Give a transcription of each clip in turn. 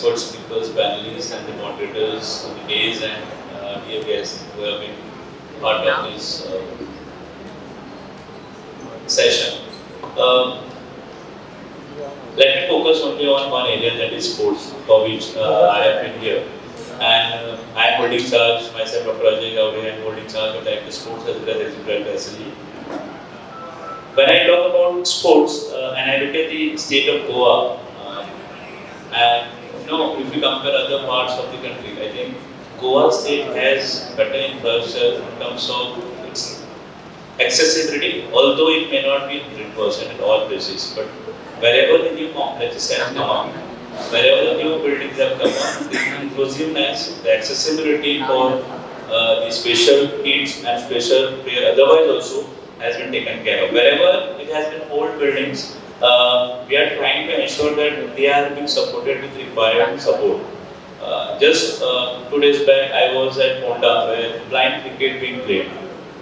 expert speakers, panelists, and the moderators, the days and dear guests who have been part of this session. Let me focus only on one area, that is sports, for which I have been here. And I am holding charge, myself, Dr. Ajay Gowde, I am holding charge of the sports as well as SLE. When I talk about sports and I look at the state of Goa, and if you compare other parts of the country, I think Goa state has better infrastructure in terms of its accessibility, although it may not be 100% at all places. But wherever the new complexes have come up, wherever the new buildings have come up, the inclusiveness, the accessibility for the special kids and special players, otherwise also has been taken care of. Wherever it has been old buildings, we are trying to ensure that they are being supported with required support. Just 2 days back, I was at Ponda where blind cricket being played.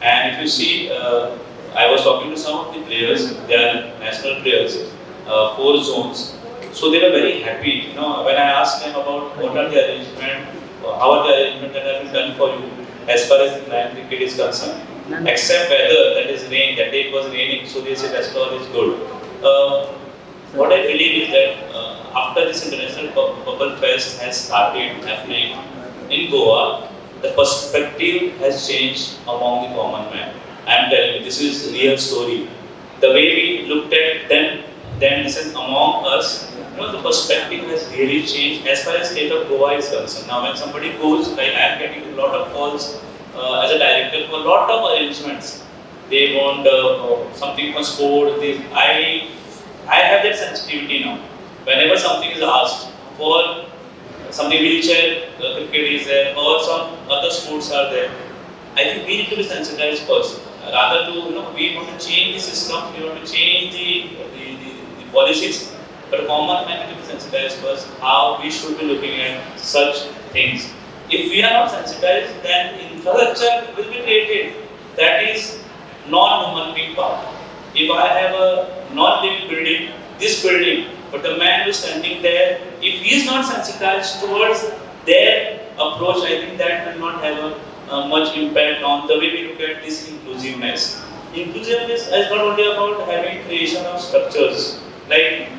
And if you see, I was talking to some of the players, they are national players, 4 zones. So they were very happy. When I asked them about what are the arrangements, how are the arrangements that have been done for you as far as the blind cricket is concerned. Except weather, that is rain, that day it was raining, so they said that's all is good. What I believe is that after this International Bubble Fest has started happening in Goa, the perspective has changed among the common man. I am telling you, this is real story. The way we looked at them, then this is among us, the perspective has really changed as far as state of Goa is concerned. Now when somebody goes, like I am getting a lot of calls as a director for a lot of arrangements. They want something for sport. I have that sensitivity now. Whenever something is asked for something wheelchair cricket is there or some other sports are there, I think we need to be sensitized first. Rather to we want to change the system, we want to change the policies, but common man need to be sensitized first how we should be looking at such things. If we are not sensitized, then infrastructure will be created that is non-human being power. If I have a non-living building, this building, but the man who is standing there, if he is not sensitized towards their approach, I think that will not have a much impact on the way we look at this inclusiveness. Inclusiveness is not only about having creation of structures. Like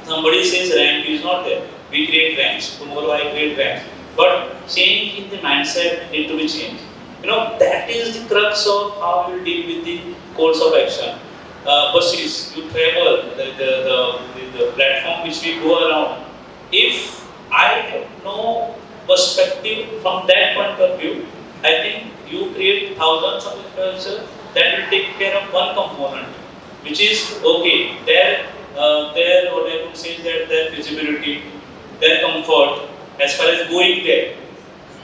somebody says rank is not there. We create ranks. Tomorrow I create ranks. But change in the mindset need to be changed. That is the crux of how you deal with the course of action. Buses, you travel, the platform which we go around. If I have no perspective from that point of view, I think you create thousands of infrastructure that will take care of one component, which is okay. Their what I would say is that their feasibility, their comfort, as far as going there,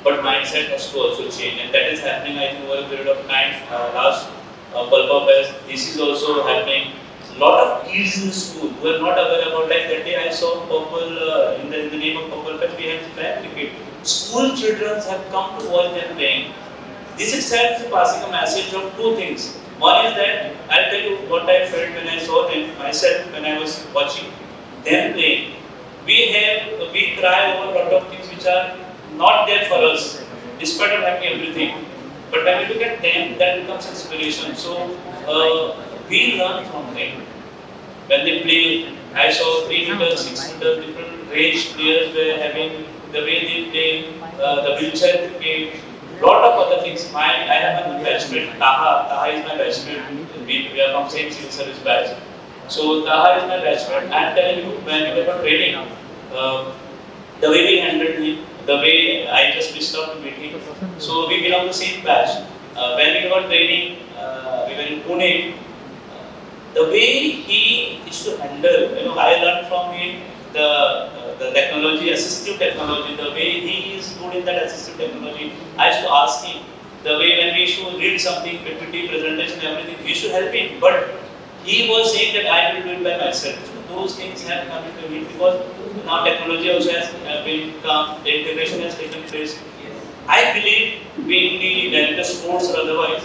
but mindset has to also change, and that is happening I think over a period of time. Last Pulpa Fest, this is also happening. A lot of kids in school who are not aware about, like that day I saw Purple, in the name of Purple Fest we have flag cricket. School children have come to watch them playing. This itself is passing a message of 2 things. One is that, I'll tell you what I felt when I saw them myself when I was watching them playing. We cry over a lot of things which are not there for us, despite of having everything. But when we look at them, that becomes inspiration. So we learn from them. When they play, I saw 3 meters, 6 meters, different range players were having the way they play, the wheelchair cricket, lot of other things. I have a batchmate, Taha is my batchmate. We are from same civil service batch. So Taha is my batchmate. I am telling you, when we were training, the way we handled him, the way I just missed out to meet him. So we belong to the same batch. When we were training, we were in Pune. The way he used to handle, I learned from him the technology, assistive technology, the way he is good in that assistive technology. I used to ask him, the way when we should read something, PPT, presentation, everything, we should help him. But he was saying that I will do it by myself. So those things have come into me because now technology also has come, the integration has taken place. I believe being the director sports or otherwise,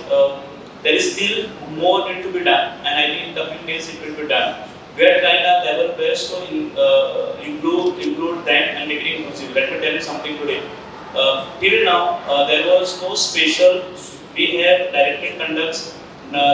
there is still more need to be done, and I think in coming days it will be done. We are trying our level best to include them and make it inclusive. Let me tell you something today. Till now, there was no special. We have directly conducts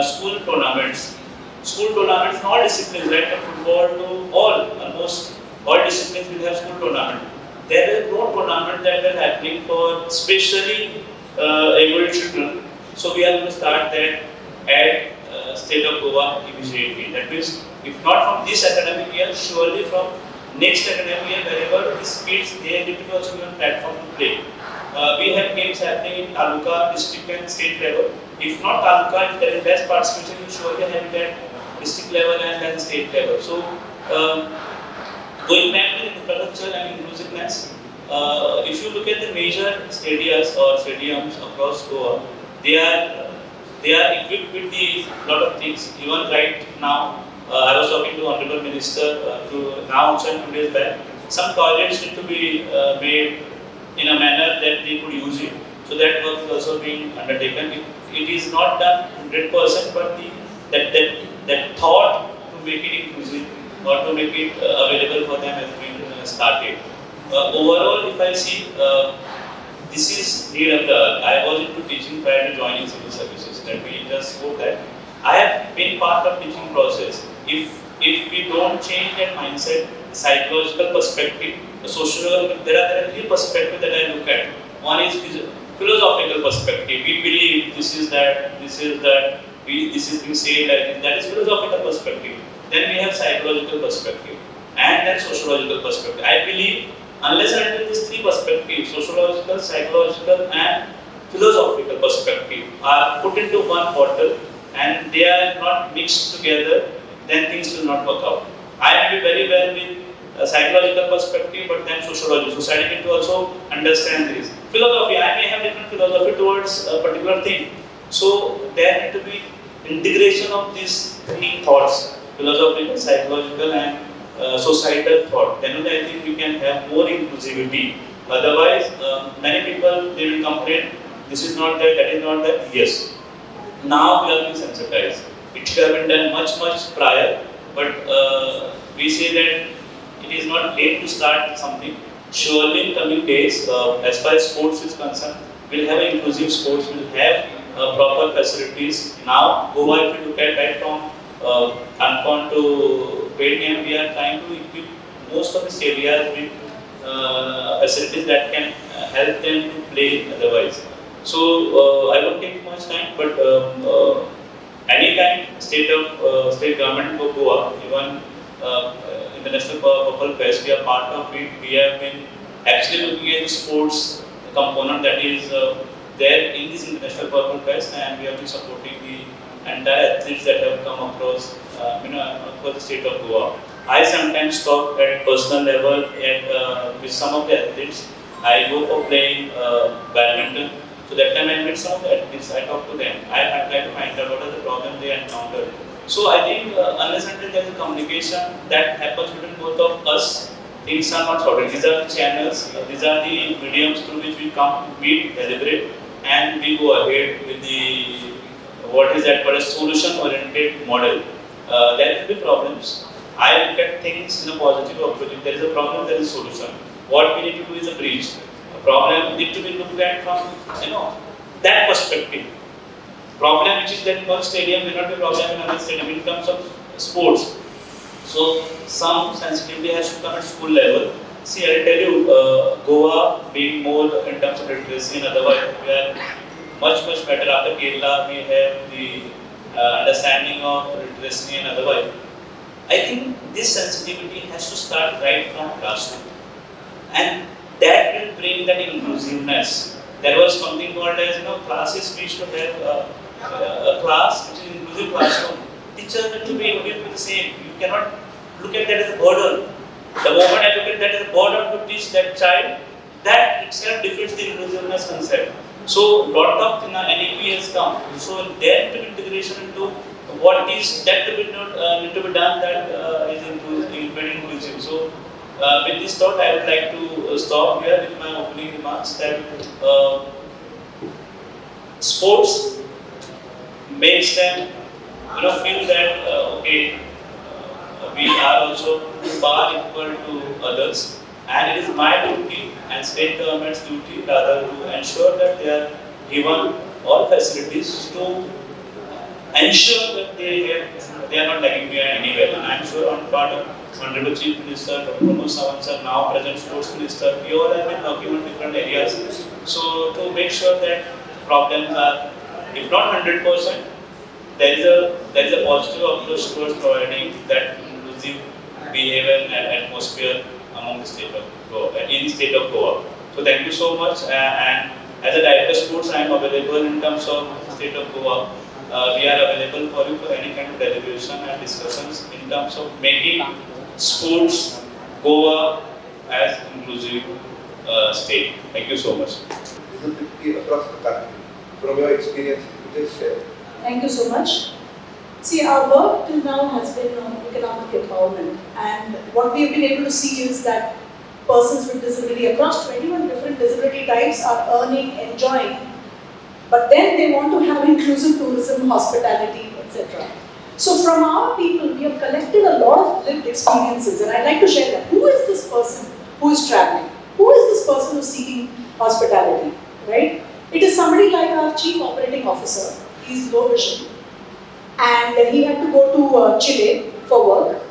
school tournaments. School tournaments in all disciplines, right? From football to almost all disciplines will have school tournament. There is no tournament that is happening for specially able children. So we are going to start that at state of Goa immediately. That means, if not from this academic year, surely from next academic year, wherever these kids they need to be also given platform to play. We have games happening in Taluka, district and state level. If not Taluka, if there is less participation, you surely have it at district level and then state level. So, going back to infrastructure and inclusiveness, if you look at the major stadiums across Goa, they are they are equipped with the lot of things. Even right now, I was talking to Honorable Minister to now also 2 days back. Some toilets need to be made in a manner that they could use it. So that work is also being undertaken. It is not done 100%, but that thought to make it inclusive or to make it available for them has been started. Overall, if I see, this is need of the hour. I was into teaching prior to joining civil services. Let me just quote that. I have been part of teaching process. If we don't change that mindset, psychological perspective, the social, there are three perspectives that I look at. One is philosophical perspective. We believe this is that, this is that, this is being said like this. That is philosophical perspective. Then we have psychological perspective and then sociological perspective. I believe unless and until these three perspectives, sociological, psychological and philosophical perspective are put into one bottle and they are not mixed together, then things will not work out. I may be very well with a psychological perspective, but then sociology. Society need to also understand this. Philosophy, I may have different philosophy towards a particular thing. So there need to be integration of these three thoughts, philosophical, psychological and societal thought. Then only I think we can have more inclusivity. Otherwise, many people they will complain, this is not that, that is not that. Yes. Now we are being sensitized. It should have been done much prior, but we say that it is not late to start something. Surely in coming days, as far as sports is concerned, we'll have inclusive sports, we'll have proper facilities. Now, Goa, if you look at right from Ancon to Vietnam, we are trying to equip most of these areas with facilities that can help them to play otherwise. So, I won't take much time, but anytime state government of Goa, even International Purple Fest, we are part of it. We have been actually looking at the sports component that is there in this International Purple Fest, and we have been supporting the entire athletes that have come across, across the state of Goa. I sometimes talk at personal level with some of the athletes. I go for playing badminton. So that time I meet some of the athletes, I talk to them. I try to find out what are the problems they encounter. So I think unless until there is a communication that happens between both of us, things are not sorted. These are the channels, these are the mediums through which we come, meet, deliberate, and we go ahead with the what is that called a solution-oriented model. There will be problems. I look at things in a positive approach. If there is a problem, there is a solution. What we need to do is a bridge. A problem need to be looked at from that perspective. Problem which is that in one stadium may not be a problem in another stadium in terms of sports. So some sensitivity has to come at school level. See, I will tell you, Goa being more in terms of literacy and otherwise, we are much better. After Kerala, we have the understanding of literacy and otherwise. I think this sensitivity has to start right from classroom, and that will bring that inclusiveness. There was something called as classes. We should have a class which is inclusive classroom. Teachers need to be equipped with the same. You cannot look at that as a burden. The moment I look at that as a burden to teach that child, that itself defeats the inclusiveness concept. So, lot of NEP has come. So, there to integration into what is that to be done that is very inclusive. So, with this thought, I would like to stop here with my opening remarks that sports makes them feel that we are also far equal to others, and it is my duty and state government's duty rather to ensure that they are given all facilities to ensure that they are not lagging behind anywhere. And I am sure on part of Honorable Chief Minister, Dr. Pramod Sawant sir, now present Sports Minister, we all have been working on different areas. So to make sure that problems are, if not 100%, there is a positive approach towards providing that inclusive behavior and atmosphere among the state of Goa, in the state of Goa. So thank you so much. And as a Director Sports, I am available in terms of state of Goa. We are available for you for any kind of deliberation and discussions in terms of making sports Goa as inclusive state. Thank you so much. This is 50 across the country. From your experience, just share. Thank you so much. See, our work till now has been on economic empowerment, and what we have been able to see is that persons with disability across 21 different disability types are earning, enjoying, but then they want to have inclusive tourism, hospitality, etc. So from our people, we have collected a lot of lived experiences, and I'd like to share that. Who is this person who is traveling? Who is this person who is seeking hospitality, right? It is somebody like our Chief Operating Officer. He's low vision, and he had to go to Chile for work.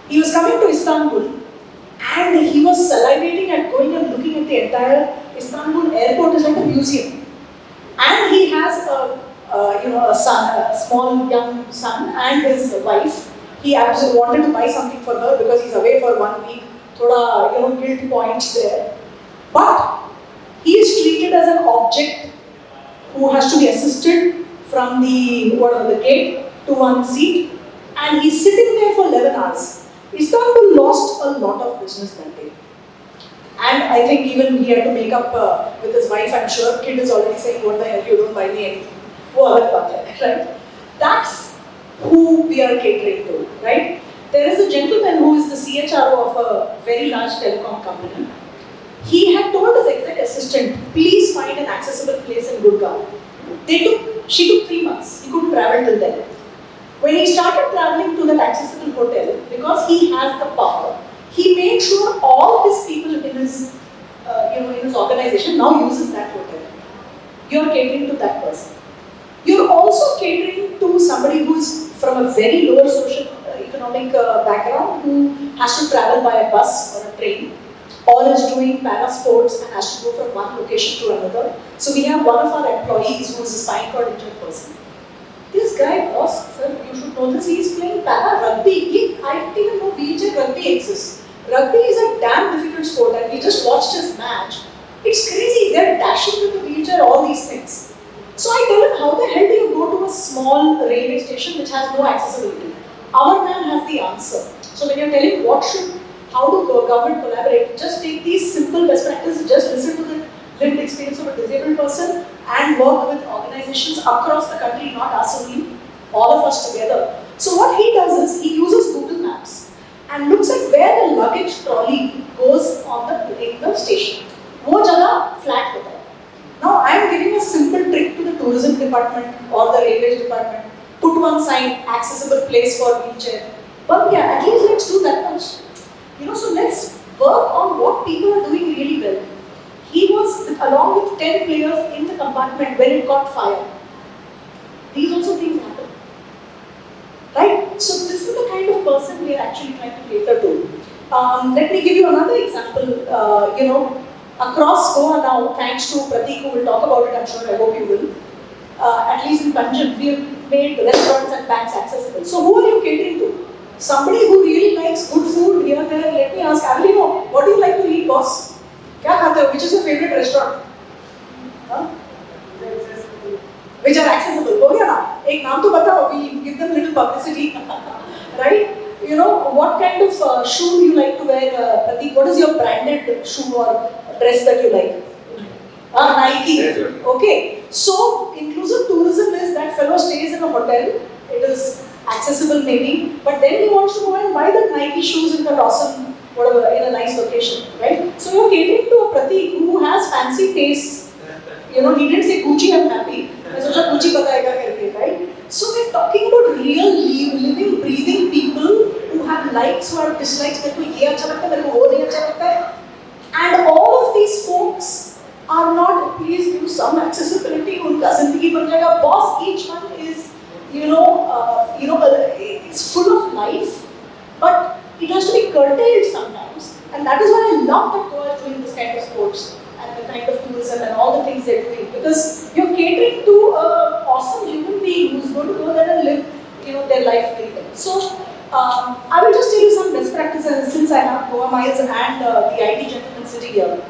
He was coming to Istanbul, and he was salivating at going and looking at the entire Istanbul airport is like a museum. And he has a son, a small young son, and his wife. He absolutely wanted to buy something for her because he's away for 1 week. Thoda, guilt points there. But he is treated as an object who has to be assisted from the gate to one seat, and he's sitting there for 11 hours. Istanbul lost a lot of business that day. And I think even he had to make up with his wife. I'm sure kid is already saying, what the hell, you don't buy me anything. Right? That's who we are catering to, right? There is a gentleman who is the CHRO of a very large telecom company. He had told his exec assistant, please find an accessible place in Gurgaon. She took 3 months. He couldn't travel till then. When he started traveling to that accessible hotel, because he has the power, he made sure all his people in his, in his organization now uses that hotel. You're catering to that person. You're also catering to somebody who is from a very lower social economic background, who has to travel by a bus or a train, or is doing para sports and has to go from one location to another. So we have one of our employees who is a spinal cord injured person. This guy, boss, sir, you should know this, he is playing para rugby. I didn't even know wheelchair rugby exists. Rugby is a damn difficult sport, and we just watched his match. It's crazy, they're dashing with the wheelchair, all these things. So I tell him, how the hell do you go to a small railway station which has no accessibility? Our man has the answer. So when you're telling how do government collaborate, just take these simple best practices, just listen to the lived experience of a disabled person and work with organizations across the country, not us only, all of us together. So what he does is, he uses Google Maps and looks at where the luggage trolley goes in the station. वो जगह flat होता है. Now I am giving a simple trick to the tourism department or the railways department. Put one sign, accessible place for wheelchair. But yeah, at least let's do that much. So let's work on what people are doing really well. He was along with 10 players in the compartment when it caught fire. These also things happen. Right? So this is the kind of person we are actually trying to cater to. Let me give you another example. Across Goa now, thanks to Pratik, who will talk about it, I'm sure, I hope you will. At least in Panjim, we have made restaurants and banks accessible. So who are you catering to? Somebody who really likes good food here and there. Let me ask Avelino, what do you like to eat, boss? क्या खाते हो? Which is your favorite restaurant? Huh? Which are accessible. हो गया ना? एक नाम तो बताओ. We give them little publicity, right? What kind of shoe you like to wear, Pratik? What is your branded shoe or dress that you like? Nike. Okay. So inclusive tourism is that fellow stays in a hotel. It is accessible maybe, but then he wants to go and buy the Nike shoes in that awesome, in a nice location, right? So you're catering to a Pratik who has fancy tastes. He didn't say Gucci, I'm happy. I said Gucci batayega karke, right? So we're talking about real, living, breathing people who have have likes, who have dislikes. मेरे को ये अच्छा लगता है, मेरे को वो नहीं अच्छा लगता है. And all of these folks are not, please give some accessibility. उनका जिंदगी बन जाएगा. Boss, each one is, it's full of life, but it has to be curtailed sometimes. And that is why I love that Goa is doing this kind of sports and the kind of tourism and all the things they're doing, because you're catering to an awesome human being who's going to go there and live, their life very well. So I will just tell you some best practices since I have Goa Miles and the IT gentleman sitting here.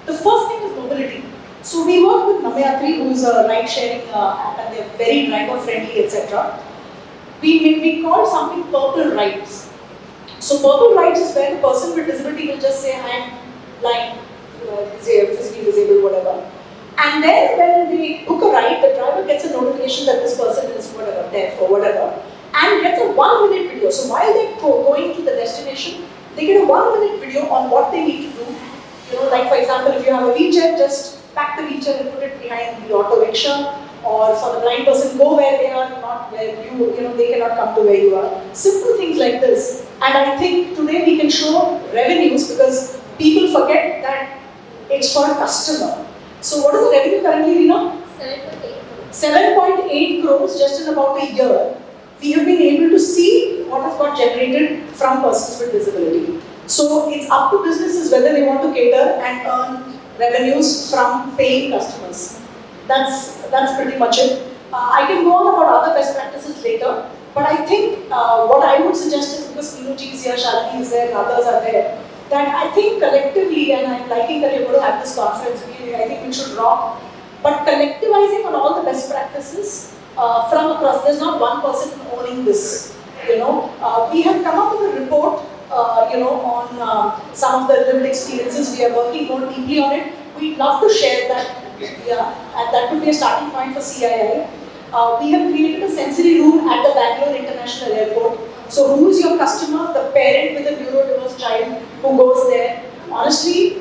The first thing is mobility. So we work with Namayatri, who is a ride-sharing app, and they're very driver-friendly, etc. We call something purple rides. So purple rides is where the person with disability will just say, I'm blind, physically disabled, whatever. And then when they book a ride, the driver gets a notification that this person is whatever, deaf or whatever, and gets a 1 minute video. So while they're going to the destination, they get a 1 minute video on what they need to do. Like for example, if you have a wheelchair, just pack the wheelchair and put it behind the auto rickshaw. Or for the blind person, go where they are, not where they cannot come to where you are. Simple things like this. And I think today we can show revenues, because people forget that it's for a customer. So what is the revenue currently, Reena? 7.8 crores just in about a year. We have been able to see what has got generated from persons with disability. So it's up to businesses whether they want to cater and earn revenues from paying customers. That's pretty much it. I can go on about other best practices later, but I think what I would suggest is, because Meenu is here, Shalini is there, and others are there, that I think collectively, and I'm liking that you're going to have this conference, I think we should rock, but collectivizing on all the best practices from across. There's not one person owning this. We have come up with a report, on some of the lived experiences. We are working more deeply on it. We'd love to share that. Yeah, and that would be a starting point for CII. We have created a sensory room at the Bangalore International Airport. So who is your customer? The parent with a neurodiverse child who goes there. Honestly,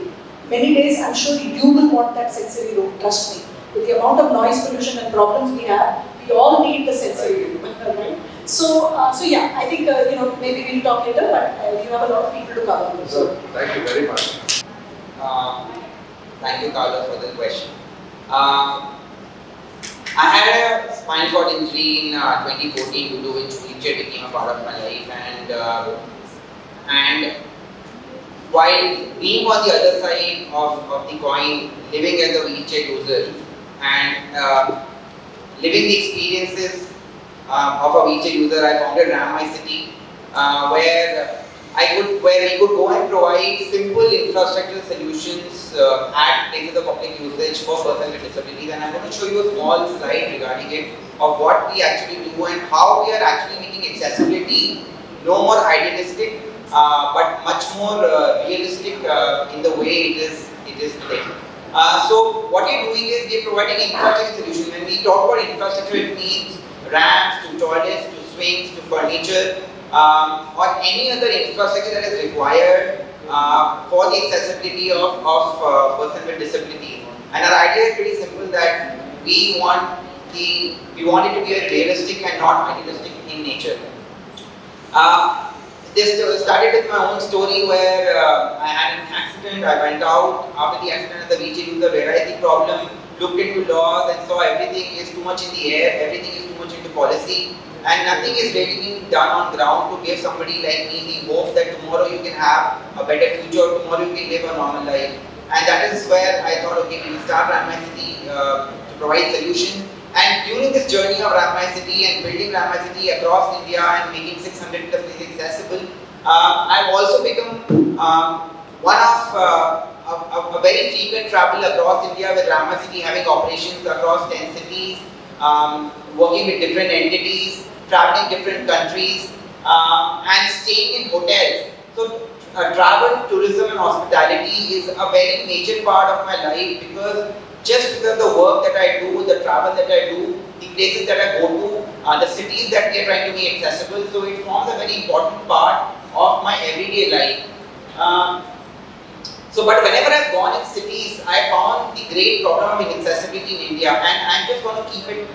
many days I'm sure you will want that sensory room, trust me. With the amount of noise pollution and problems we have, we all need the sensory room, right? So yeah, I think, maybe we'll talk later, but you have a lot of people to cover. So, thank you very much. Thank you, Carlos, for the question. I had a spinal cord injury in 2014, due to which wheelchair became a part of my life, and while being on the other side of the coin, living as a wheelchair user and living the experiences of a wheelchair user, I founded Ram City, where we could go and provide simple infrastructure solutions at places of public usage for persons with disabilities. And I'm going to show you a small slide regarding it, of what we actually do and how we are actually making accessibility no more idealistic, but much more realistic in the way it is today. So what we're doing is we're providing infrastructure solutions. When we talk about infrastructure, it means ramps to toilets to swings to furniture, or any other infrastructure that is required for the accessibility of person with disability. And our idea is pretty simple, that we want it to be a realistic and not idealistic in nature. This started with my own story, where I had an accident. I went out after the accident as a wheelchair user, realized the problem, looked into laws and saw everything is too much in the air, everything is too much into policy, and nothing is really being done on ground to give somebody like me the hope that tomorrow you can have a better future, or tomorrow you can live a normal life. And that is where I thought, okay, we will start Ram City to provide solutions. And during this journey of Ram City and building Ram City across India and making 600 plus places accessible, I've also become one of a very frequent traveler across India, with Ram City having operations across 10 cities, working with different entities, traveling different countries, and staying in hotels. So travel, tourism and hospitality is a very major part of my life, because just because the work that I do, the travel that I do, the places that I go to, the cities that we are trying to make accessible, so it forms a very important part of my everyday life. But whenever I've gone in cities, I found the great problem of inaccessibility in India, and I'm just going to keep it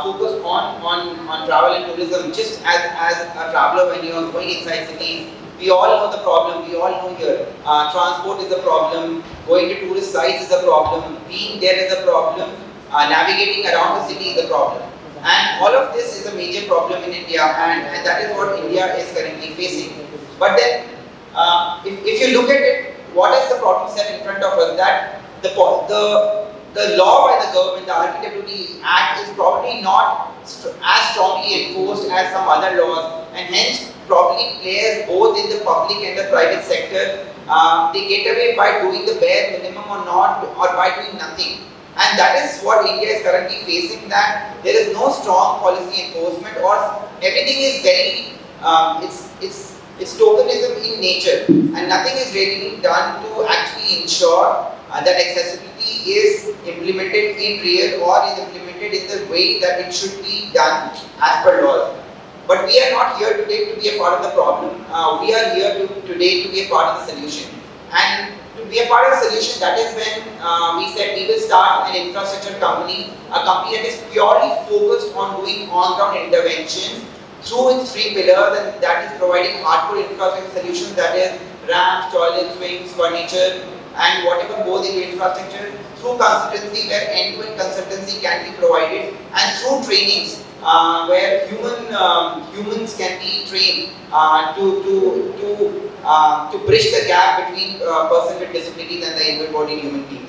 focus on travel and tourism. Just as a traveler, when you are going inside cities, we all know the problem. We all know here, transport is a problem. Going to tourist sites is a problem. Being there is a problem. Navigating around the city is a problem. And all of this is a major problem in India, and that is what India is currently facing. But then, if you look at it, what is the problem set in front of us? That the law by the government, the RPWD Act, is probably not as strongly enforced as some other laws, and hence probably players both in the public and the private sector, they get away by doing the bare minimum or not, or by doing nothing. And that is what India is currently facing, that there is no strong policy enforcement, or everything is very, it's tokenism in nature, and nothing is really being done to actually ensure that accessibility is implemented in real, or is implemented in the way that it should be done as per law. But we are not here today to be a part of the problem. We are here today to be a part of the solution. And to be a part of the solution, that is when we said we will start an infrastructure company, a company that is purely focused on doing on-ground interventions through its three pillars, and that is providing hardcore infrastructure solutions, that is ramps, toilets, swings, furniture, and whatever goes into infrastructure, through consultancy where end-to-end consultancy can be provided, and through trainings where humans can be trained to bridge the gap between a person with disabilities and the able-bodied human beings.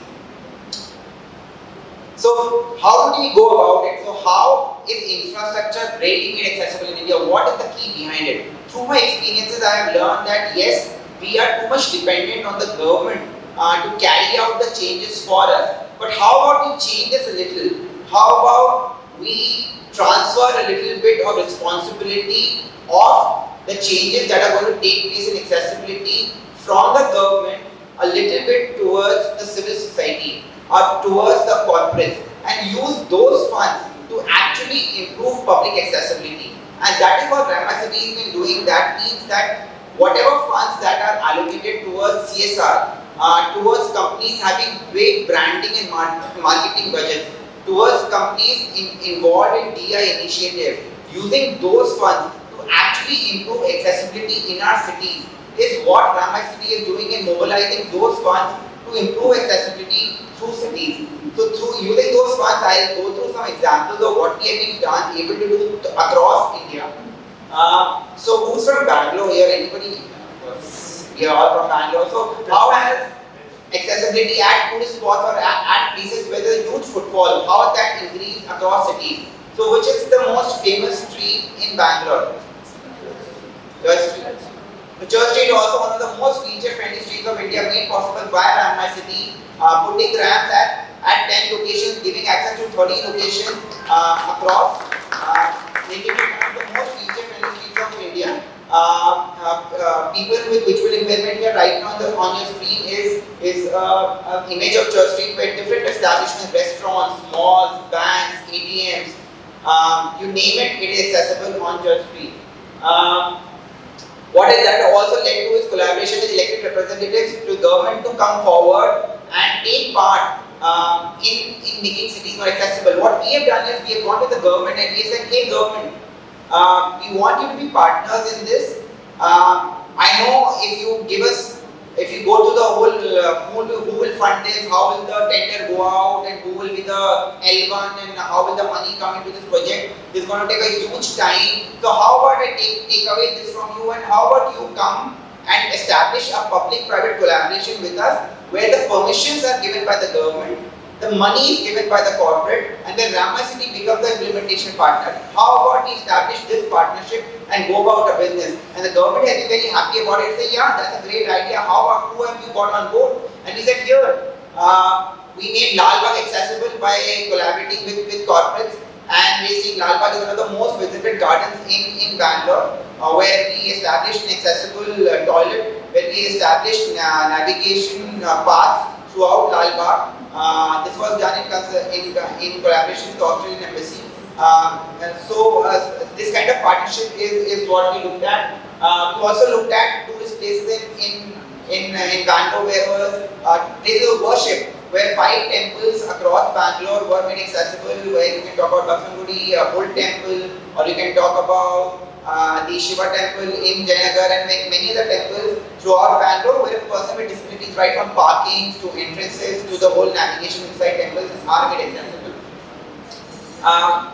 So how do we go about it? So how is infrastructure really made accessible in India? What is the key behind it? Through my experiences, I have learned that yes, we are too much dependent on the government to carry out the changes for us. But how about we change this a little? How about we transfer a little bit of responsibility of the changes that are going to take place in accessibility from the government a little bit towards the civil society or towards the corporates, and use those funds to actually improve public accessibility. And that is what Ramai City has been doing. That means that whatever funds that are allocated towards CSR, towards companies having great branding and marketing budgets, towards companies involved in DI initiative, using those funds to actually improve accessibility in our cities, is what Ramai City is doing in mobilizing those funds to improve accessibility through cities. So through using those funds, I will go through some examples of what we have been able to do across India. So who's from Bangalore here? Anybody? We are all from Bangalore. So how has accessibility at tourist spots or at places where there is huge footfall, how has that increased across cities? So which is the most famous street in Bangalore? Church Street. The Church Street is also one of the most feature-friendly streets of India, made possible by Ramai City, putting ramps at 10 locations, giving access to 30 locations across, making it one of the most feature-friendly streets of India. People with visual impairment here right now on your screen is an image of Church Street, where different establishments, restaurants, malls, banks, ATMs, you name it, it is accessible on Church Street. What is that also led to is collaboration with elected representatives to government to come forward and take part in making cities more accessible. What we have done is we have gone to the government and we said, hey government, we want you to be partners in this. I know if you go to the whole, who will fund this, how will the tender go out, and who will be the L1, and how will the money come into this project, this is going to take a huge time. So how about I take away this from you, and how about you come and establish a public-private collaboration with us, where the permissions are given by the government, the money is given by the corporate, and then Ramai City becomes the implementation partner. How about we establish this partnership and go about a business? And the government has been very happy about it. Say, yeah, that's a great idea. How about who have you got on board? And we said, here, we made Lal Bagh accessible by collaborating with corporates, and we see Lal Bagh is one of the most visited gardens in Bangalore, where we established an accessible toilet, where we established navigation paths throughout Lal Bagh. This was done in collaboration with the Australian Embassy. And so this kind of partnership is what we looked at. We also looked at tourist places in Bangalore, where was places of worship, where 5 temples across Bangalore were made accessible, where you can talk about Basangudi Bull Temple, or you can talk about the Shiva Temple in Jayanagar, and many other temples throughout Bangalore, where a person with disabilities, right from parking to entrances to the whole navigation inside temples, are made accessible.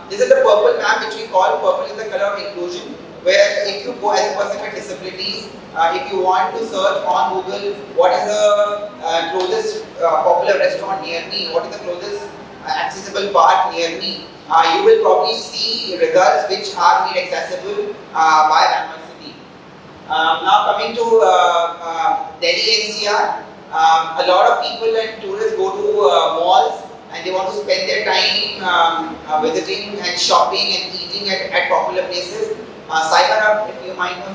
This is the purple map, which we call purple is the color of inclusion, where if you go as a person with disabilities, if you want to search on Google what is the closest popular restaurant near me, what is the closest accessible park near me, you will probably see results which are made accessible by Bangalore City. Now coming to Delhi NCR, a lot of people and tourists go to malls and they want to spend their time visiting and shopping and eating at popular places. Cyber Hub, if you might know,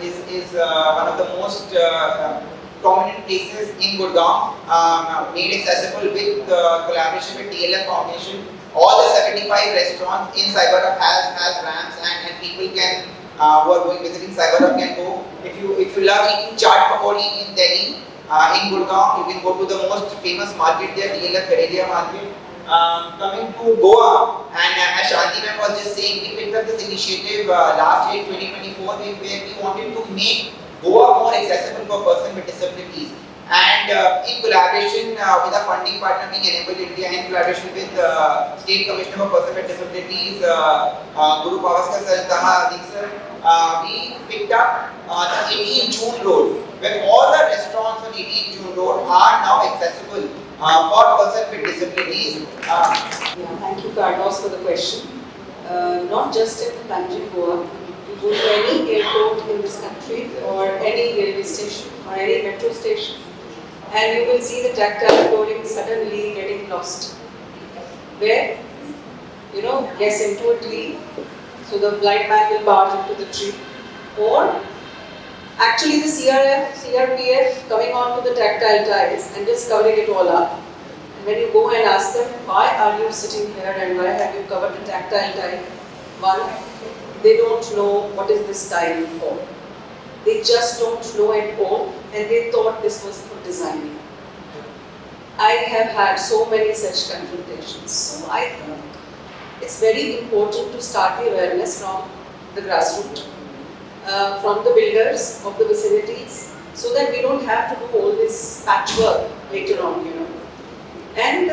is one of the most prominent places in Gurgaon, made accessible with collaboration with DLF Foundation. All the 75 restaurants in Cyber Hub has ramps, and people can who are going visiting Cyber Hub can go. If you love eating chaat pakodi in Delhi, in Gurgaon, you can go to the most famous market there, DLF Garedia Market. Coming to Goa, and as Shanti ma'am was just saying, we picked up this initiative last year, 2024, where we wanted to make Goa more accessible for persons with disabilities. And in collaboration with our funding partner being Enable India, in collaboration with State Commissioner for Persons with Disabilities, Guru Pavaskar sir and Taha Adik sir, we picked up the 18 June Road, where all the restaurants on 18 June Road are now accessible for persons with disabilities. Thank you, Carlos, for the question. Not just in Panjim, Goa. You go to any airport in this country, or any railway station, or any metro station, and you will see the tactile flooring suddenly getting lost. Where, gets into a tree, so the blind man will barge into the tree, or actually the CRPF coming onto the tactile tiles and just covering it all up. And when you go and ask them, why are you sitting here and why have you covered the tactile tile? One, they don't know what is this tile for. They just don't know at all, and they thought this was for designing. I have had so many such confrontations. So I think it's very important to start the awareness from the grassroots, from the builders of the vicinities, so that we don't have to do all this patchwork later on, And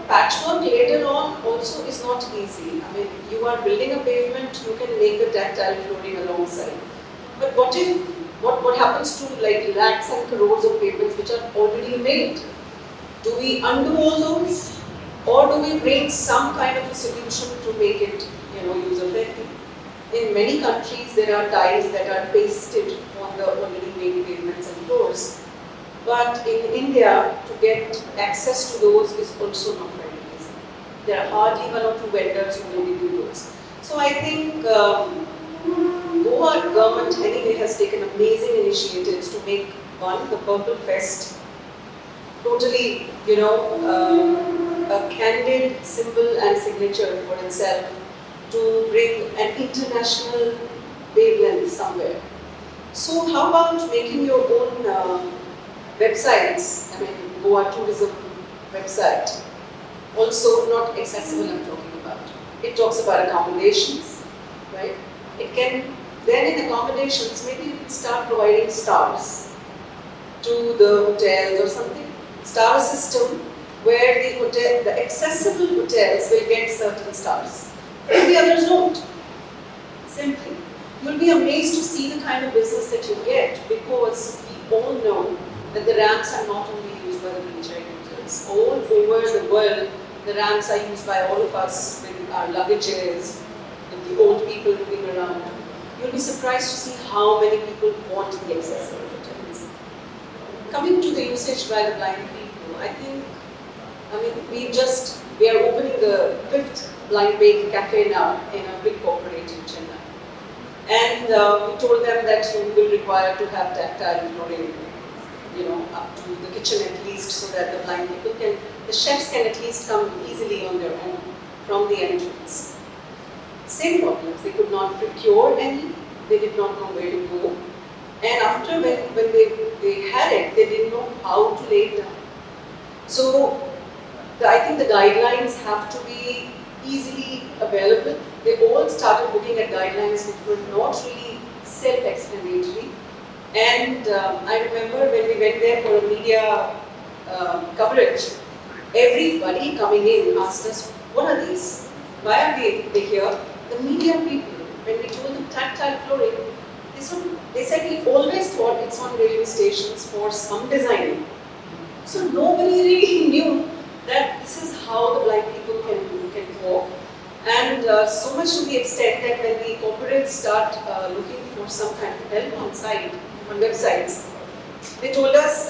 patchwork later on also is not easy. I mean, you are building a pavement, you can make the tactile flooring alongside. But what happens to like lakhs and crores of pavements which are already made? Do we undo all those? Or do we bring some kind of a solution to make it, user-friendly? In many countries, there are tiles that are pasted on the already made pavements and floors. But in India, to get access to those is also not very easy. There are hardly one or two vendors who really do those. So I think Goa government anyway has taken amazing initiatives to make the Purple Fest totally, a candid symbol and signature for itself, to bring an international wavelength somewhere. So how about making your own websites? I mean, Goa Tourism website. Also not accessible, I'm talking about. It talks about accommodations, right? It can, then in accommodations, maybe you can start providing stars to the hotels or something. Star system where the accessible hotels will get certain stars, and the others don't. Simply. You'll be amazed to see the kind of business that you get, because we all know that the ramps are not only used by the wheelchair users. All over the world, the ramps are used by all of us with our luggages, with the old people moving around. You'll be surprised to see how many people want the accessible hotels. Coming to the usage by the blind people, we are opening the 5th blind bake cafe now in a big corporate in Chennai. And we told them that you will require to have tactile flooring, up to the kitchen at least, so that the blind people the chefs can at least come easily on their own from the entrance. Same problems, they could not procure any, they did not know where to go. And after when they had it, they didn't know how to lay it down. So I think the guidelines have to be easily available. They all started looking at guidelines which were not really self-explanatory. And I remember when we went there for a media coverage, everybody coming in asked us, what are these? Why are they here? The media people, when we told them tactile flooring, they said we always thought it's on railway stations for some design. So nobody really knew that this is how the blind people can walk. And so much to the extent that when the corporates start looking for some kind of help on site, on websites, they told us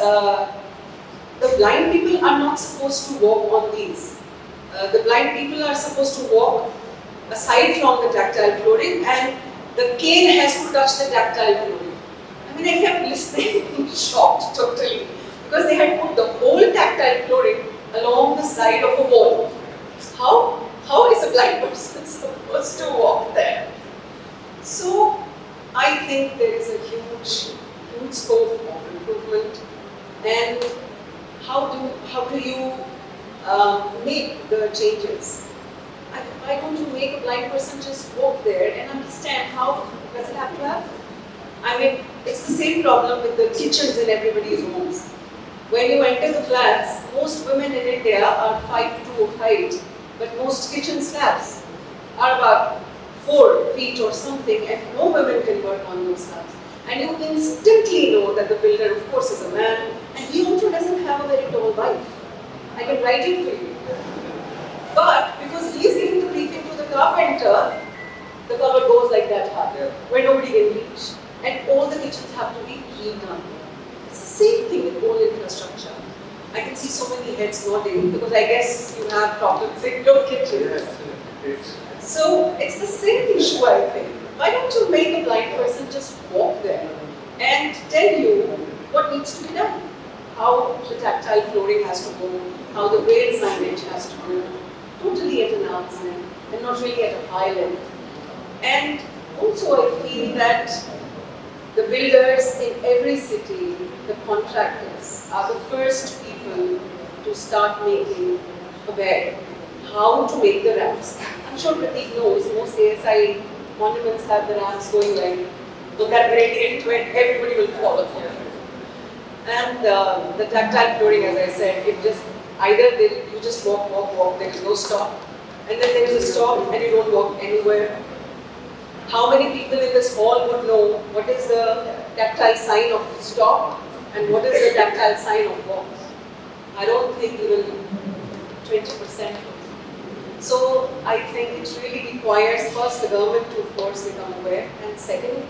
the blind people are not supposed to walk on these. The blind people are supposed to walk aside from the tactile flooring, and the cane has to touch the tactile flooring. I mean, I kept listening, shocked totally, because they had put the whole tactile flooring along the side of a wall. How is a blind person supposed to walk there? So I think there is a huge scope of improvement. And how do you make the changes? Why don't you make a blind person just walk there and understand how does it have to happen? I mean, it's the same problem with the kitchens in everybody's homes. When you enter the flats, most women in India are 5'2" of height, but most kitchen slabs are about 4 feet or something, and no women can work on those slabs. And you instantly know that the builder, of course, is a man, and he also doesn't have a very tall wife. I can write it for you. But because he is giving the briefing to the carpenter, the cupboard goes like that high, where nobody can reach. And all the kitchens have to be redone. It's the same thing with all infrastructure. I can see so many heads nodding because I guess you have problems in your kitchen. So it's the same issue, I think. Why don't you make a blind person just walk there and tell you what needs to be done? How the tactile flooring has to go, how the rail signage has to go, totally at an arm's length and not really at a high length. And also I feel that the builders in every city, the contractors, are the first people to start making aware how to make the ramps. I'm sure Prateek knows, most ASI monuments have the ramps going like, look at gradient when everybody will follow. And the tactile flooring, as I said, it just either you just walk, there is no stop, and then there is a stop and you don't walk anywhere. How many people in this hall would know what is the tactile sign of stop and what is the tactile sign of walk? I don't think even 20%. So I think it really requires first the government to of course become aware, and second,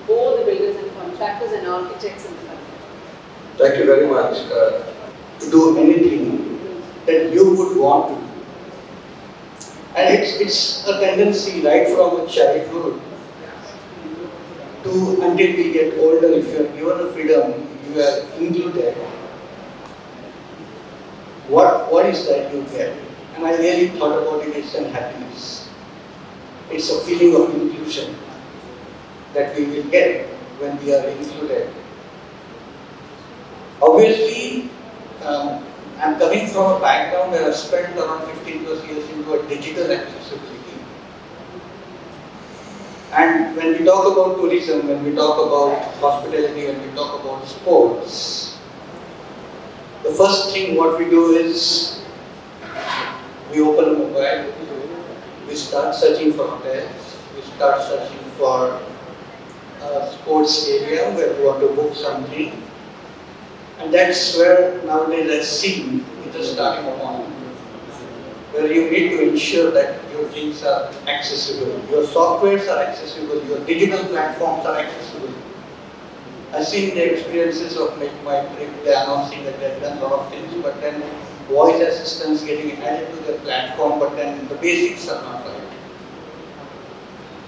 all the builders and contractors and architects in the country. Thank you very much. To do anything that you would want to do. And it's a tendency right from childhood to until we get older, if you are given a freedom, you are included. What is that you get? And I really thought about it, it's an happiness. It's a feeling of inclusion that we will get when we are included. Obviously, I'm coming from a background where I've spent around 15 plus years into a digital accessibility. And when we talk about tourism, when we talk about hospitality, when we talk about sports, the first thing what we do is we open a mobile, we start searching for hotels, we start searching for a sports area where we want to book something. And that's where nowadays I see it is starting upon, where you need to ensure that your things are accessible, your softwares are accessible, your digital platforms are accessible. I've seen the experiences of Make My Trip, they're announcing that they've done a lot of things, but then voice assistants getting added to their platform, but then the basics are not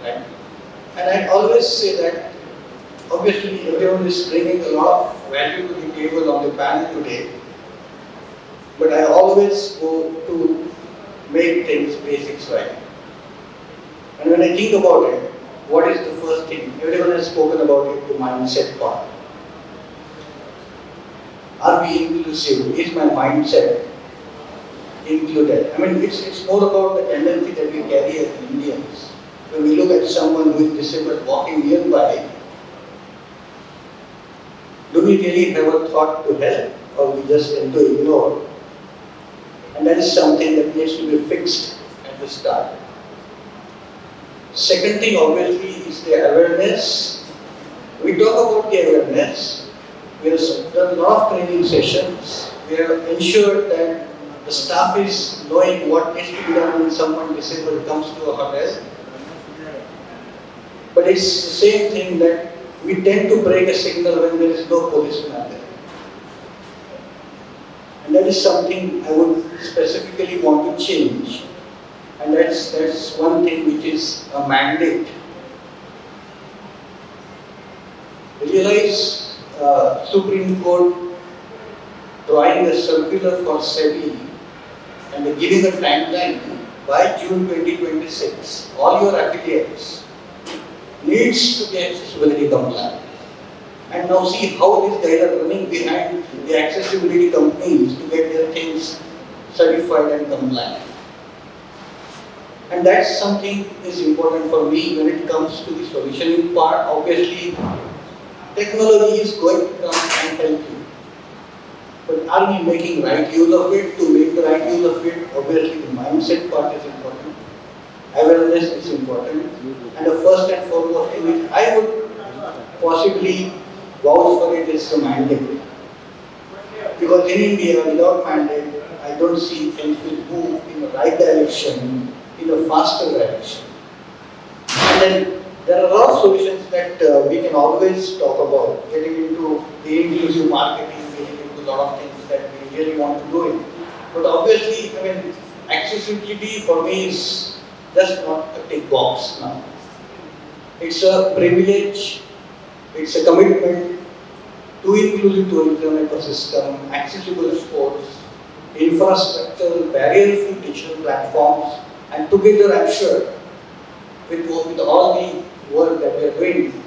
right. And I always say that obviously everyone is bringing a lot of value to the table on the panel today, but I always go to make things basics right. And when I think about it, what is the first thing? Everyone has spoken about it, the mindset part. Are we inclusive? Is my mindset included. I mean, it's more about the tendency that we carry as Indians. When we look at someone who is disabled walking nearby, do we really have a thought to help, or we just tend to ignore? And that is something that needs to be fixed at the start. Second thing, obviously, is the awareness. We talk about the awareness. We have done a lot of training sessions. We have ensured that the staff is knowing what needs to be done when someone disabled comes to a hotel. But it's the same thing that we tend to break a signal when there is no policeman there. And that is something I would specifically want to change. And that's one thing which is a mandate. Realize Supreme Court drawing a circular for SEBI and giving a timeline by June 2026. All your affiliates needs to be accessibility compliant. And now see how these guys are running behind the accessibility companies to get their things certified and compliant. And that's something is important for me when it comes to the solutioning part. Obviously, technology is going to come and help you. But are we making right use of it? To make the right use of it, obviously the mindset part is important. Awareness is important. And the first and foremost thing which I would possibly vouch for it is the mandate. Because in India, without mandate, I don't see things will move in the right direction, in a faster direction. And then there are a lot of solutions that we can always talk about, getting into the inclusive marketing, getting into a lot of things that we really want to do it. But obviously, I mean, accessibility for me is just not a tick box now. It's a privilege, it's a commitment to inclusive tourism ecosystem, accessible sports, infrastructure, barrier-free digital platforms, and together I'm sure with all the work that we are doing,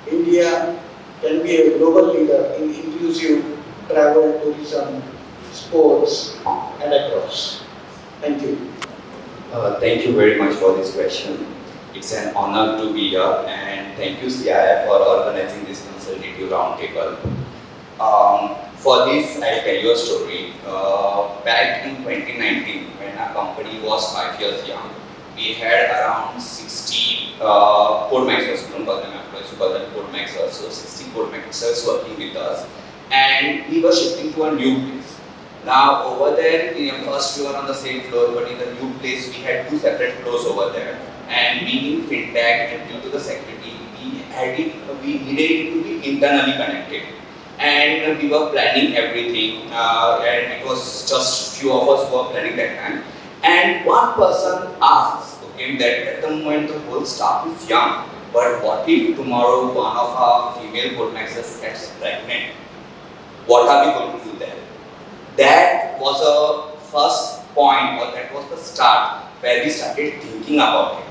India can be a global leader in inclusive travel, tourism, sports, and across. Thank you. Thank you very much for this question. It's an honor to be here, and thank you CIF for organizing this consultative roundtable. For this, I'll tell you a story. Back in 2019, when our company was 5 years young, we had around 60 Codemasters, don't call them employees, we call them Codemasters, so 60 Codemasters working with us, and we were shifting to a new place. Now over there, first we were on the same floor, but in the new place we had two separate floors over there. And being in fintech and due to the security, we needed it to be internally connected. And we were planning everything, and it was just few of us who were planning that time. And one person asked, okay, that at the moment the whole staff is young, but what if tomorrow one of our female Codemasters gets pregnant? What are we going to do then? That was a first point, or that was the start where we started thinking about it.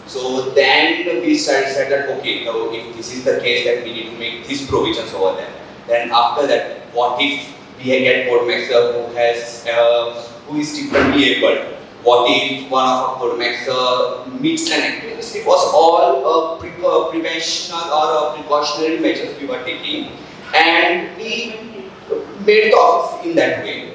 So then we said that okay, so if this is the case, that we need to make these provisions over there. Then after that, what if we get Codemaster who is differently able? What if one of our Codemaster meets an activist? It was all a prevention or a precautionary measures we were taking, and we made the office in that way.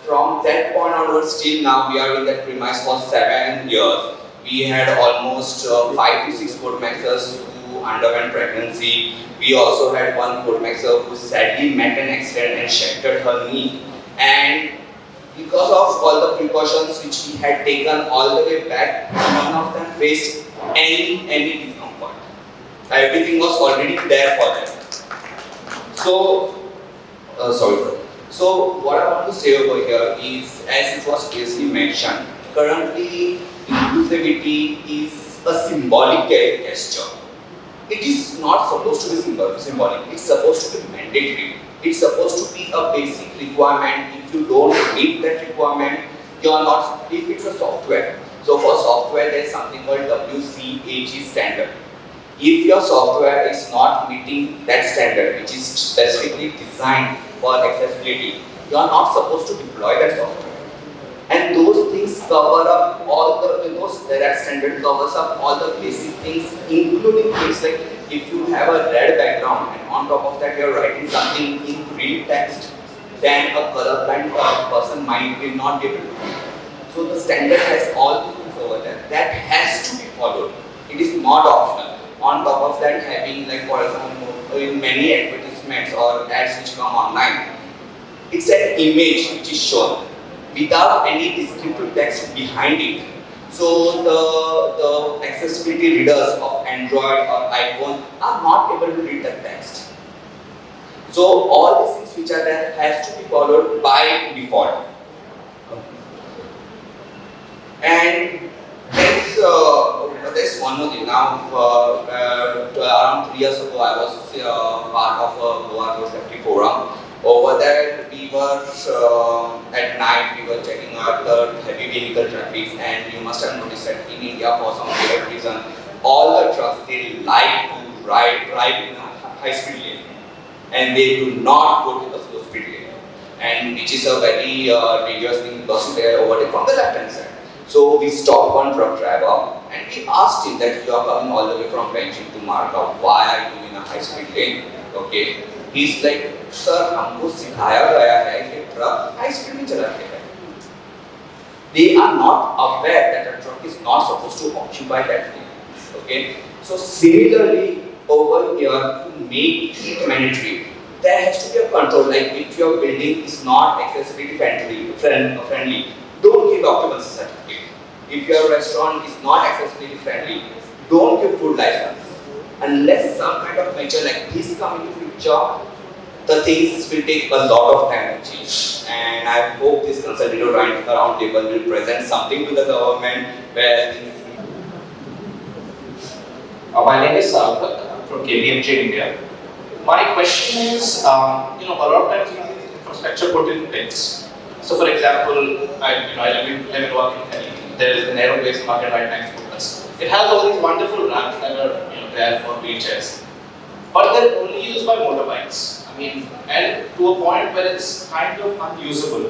From that point onwards till now, we are in that premise for 7 years. We had almost 5 to 6 Codemasters who underwent pregnancy. We also had one Codemaster who sadly met an accident and shattered her knee. And because of all the precautions which we had taken all the way back, none of them faced any discomfort. Everything was already there for them. So, So what I want to say over here is, as it was previously mentioned, currently inclusivity is a symbolic gesture. It is not supposed to be symbolic, it's supposed to be mandatory. It's supposed to be a basic requirement. If you don't meet that requirement, you are not, if it's a software. So for software, there is something called WCAG standard. If your software is not meeting that standard, which is specifically designed for accessibility, you are not supposed to deploy that software. And those things cover up all the, that standard covers up all the basic things, including things like if you have a red background and on top of that you're writing something in green text, then a colorblind person might be not able to read. So the standard has all the things over there that has to be followed. It is not optional. On top of that, having like for example in many advertisements or ads which come online, it's an image which is shown without any descriptive text behind it. So the accessibility readers of Android or iPhone are not able to read the text. So all these things which are there has to be followed by default. And there's one more thing. Now, around 3 years ago, I was part of a Goa Road Safety Forum. Over there, we were at night. We were checking out the heavy vehicle traffic, and you must have noticed that in India, for some weird reason, all the trucks they like to drive in a high-speed lane, and they do not go to the slow speed lane, and which is a very dangerous thing because they are overtaken from the left-hand side. So we stopped one truck driver and we asked him that you are coming all the way from Beijing to Margao. Why are you in a high-speed lane? Okay. He's like, sir, हमको सिखाया गया है कि truck high speed में चलाते हैं. They are not aware that a truck is not supposed to occupy that lane. Okay. So similarly, over here to make it mandatory, there has to be a control. Like if your building is not accessibility friendly, don't give occupancy certificate. If your restaurant is not accessibility friendly, don't give food license. Unless some kind of measure like this come into picture, the things will take a lot of time to change. And I hope this consultative round table will present something to the government where My name is Sarthak. I'm from KPMG India. My question is, a lot of times we see infrastructure put in place. So, for example, I live in work in Delhi. There is an aerobase market right next to us. It has all these wonderful ramps that are there for wheelchairs, but they're only used by motorbikes. And to a point where it's kind of unusable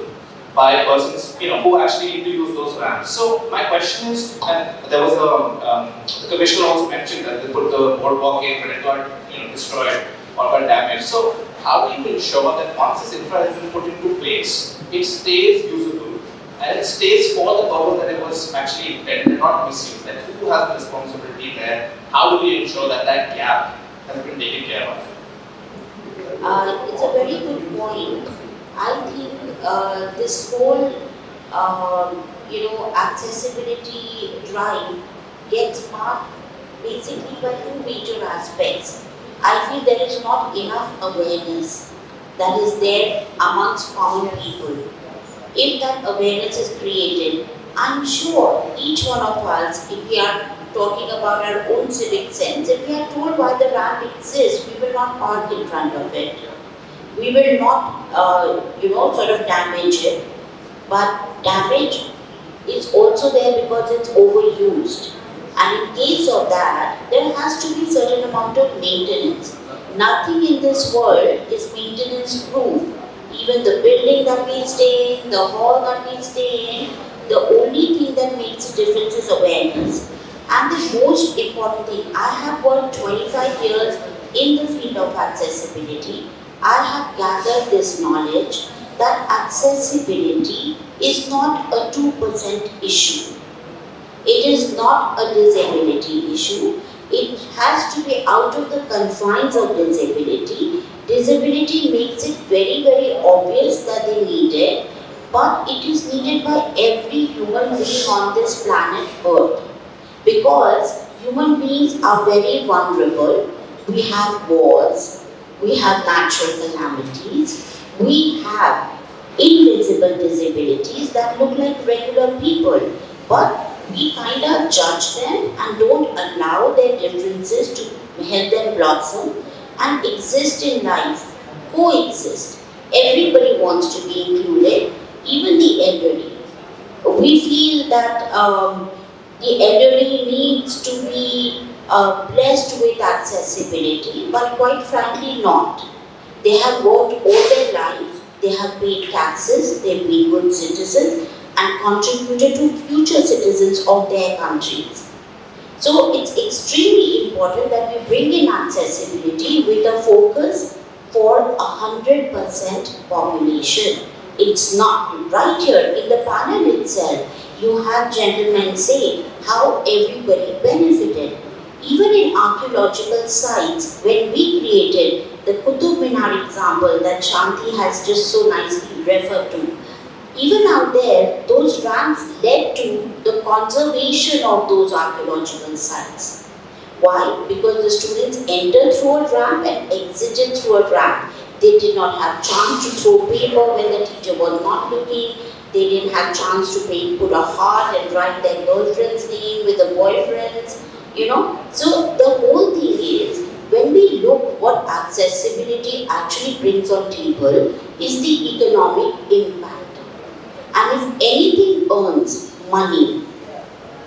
by persons who actually need to use those ramps. So my question is, and there was the commissioner also mentioned that they put the boardwalk in, but it got destroyed or got damaged. So how do you ensure that once this infra has been put into place, it stays usable and it stays for the purpose that it was actually intended, not misused? Like who has the responsibility there? How do we ensure that that gap has been taken care of? It's a very good point. I think this whole, accessibility drive gets marked basically by two major aspects. I feel there is not enough awareness that is there amongst common people. If that awareness is created, I'm sure each one of us, if we are talking about our own civic sense, if we are told why the ramp exists, we will not park in front of it. We will not, sort of damage it. But damage is also there because it's overused. And in case of that, there has to be certain amount of maintenance. Nothing in this world is maintenance proof. Even the building that we stay in, the hall that we stay in, the only thing that makes a difference is awareness. And the most important thing, I have worked 25 years in the field of accessibility. I have gathered this knowledge that accessibility is not a 2% issue. It is not a disability issue. It has to be out of the confines of disability. Disability makes it very, very obvious that they need it, but it is needed by every human being on this planet Earth. Because human beings are very vulnerable. We have wars, we have natural calamities, we have invisible disabilities that look like regular people, but we kind of judge them and don't allow their differences to help them blossom and exist in life, coexist. Everybody wants to be included, even the elderly. We feel that the elderly needs to be blessed with accessibility, but quite frankly not. They have worked all their life, they have paid taxes, they've been good citizens, and contributed to future citizens of their countries. So it's extremely important that we bring in accessibility with a focus for 100% population. It's not right here in the panel itself. You have gentlemen say how everybody benefited. Even in archaeological sites, when we created the Qutub Minar example that Shanti has just so nicely referred to, even out there, those ramps led to the conservation of those archaeological sites. Why? Because the students entered through a ramp and exited through a ramp. They did not have chance to throw paper when the teacher was not looking. They didn't have chance to put a heart and write their girlfriend's name with the boyfriend's, So the whole thing is, when we look what accessibility actually brings on table is the economic impact. And if anything earns money,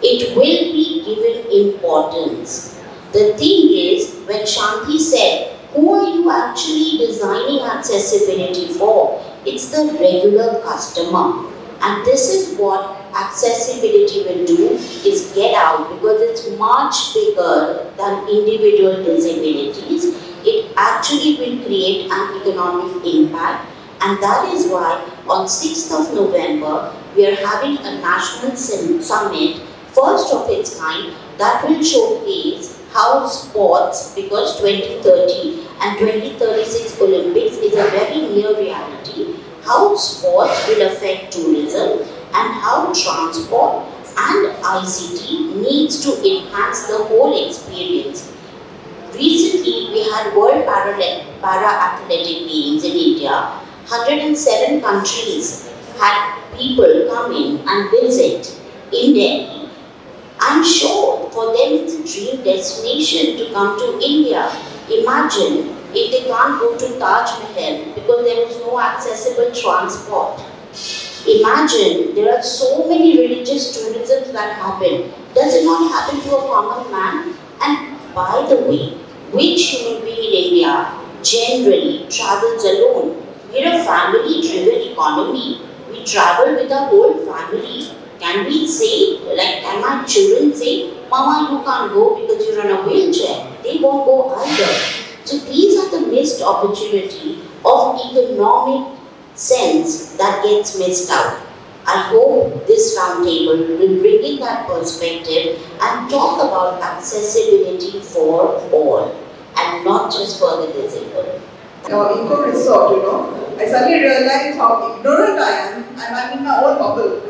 it will be given importance. The thing is, when Shanti said, who are you actually designing accessibility for? It's the regular customer. And this is what accessibility will do, is get out, because it's much bigger than individual disabilities. It actually will create an economic impact, and that is why on 6th of November we are having a national summit, first of its kind, that will showcase how sports, because 2030 and 2036 Olympics is a very near reality, how sports will affect tourism and how transport and ICT needs to enhance the whole experience. Recently, we had World Para-Athletic Games in India. 107 countries had people come in and visit in Delhi. I'm sure for them it's a dream destination to come to India. Imagine if they can't go to Taj Mahal because there was no accessible transport. Imagine there are so many religious tourisms that happen. Does it not happen to a common man? And by the way, which human being in India generally travels alone? We're a family-driven economy. We travel with our whole family. Can we say, can my children say, Mama, you can't go because you're in a wheelchair? They won't go either. So these are the missed opportunity of economic sense that gets missed out. I hope this roundtable will bring in that perspective and talk about accessibility for all and not just for the disabled. Eco resort, I suddenly realized how ignorant I am, and I'm in my own bubble.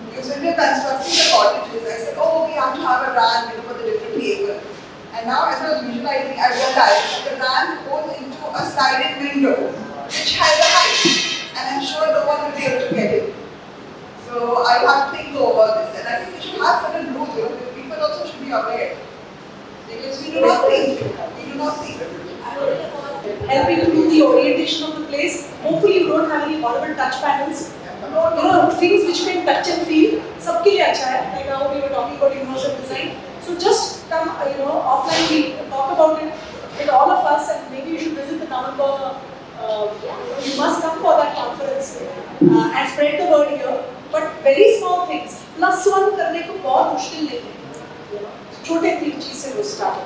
Because when we were constructing the cottages, I said, we have to have a ramp for the different tables. And now as I was visualizing, I realized the ramp goes into a sliding window, which has a height, and I'm sure no one will be able to get it. So I have to think over this, and I think we should have certain rules, people also should be aware. Because we do not think. Helping to do the orientation of the place. Hopefully you don't have any horrible touch panels. Things which can touch and feel. Sabke liye acha hai. Like how we were talking about immersive design. So just come, offline we talk about it with all of us, and maybe you should visit the November. You must come for that conference and spread the word here. But very small things. +1 करने को बहुत मुश्किल नहीं है. छोटे चीज से वो start.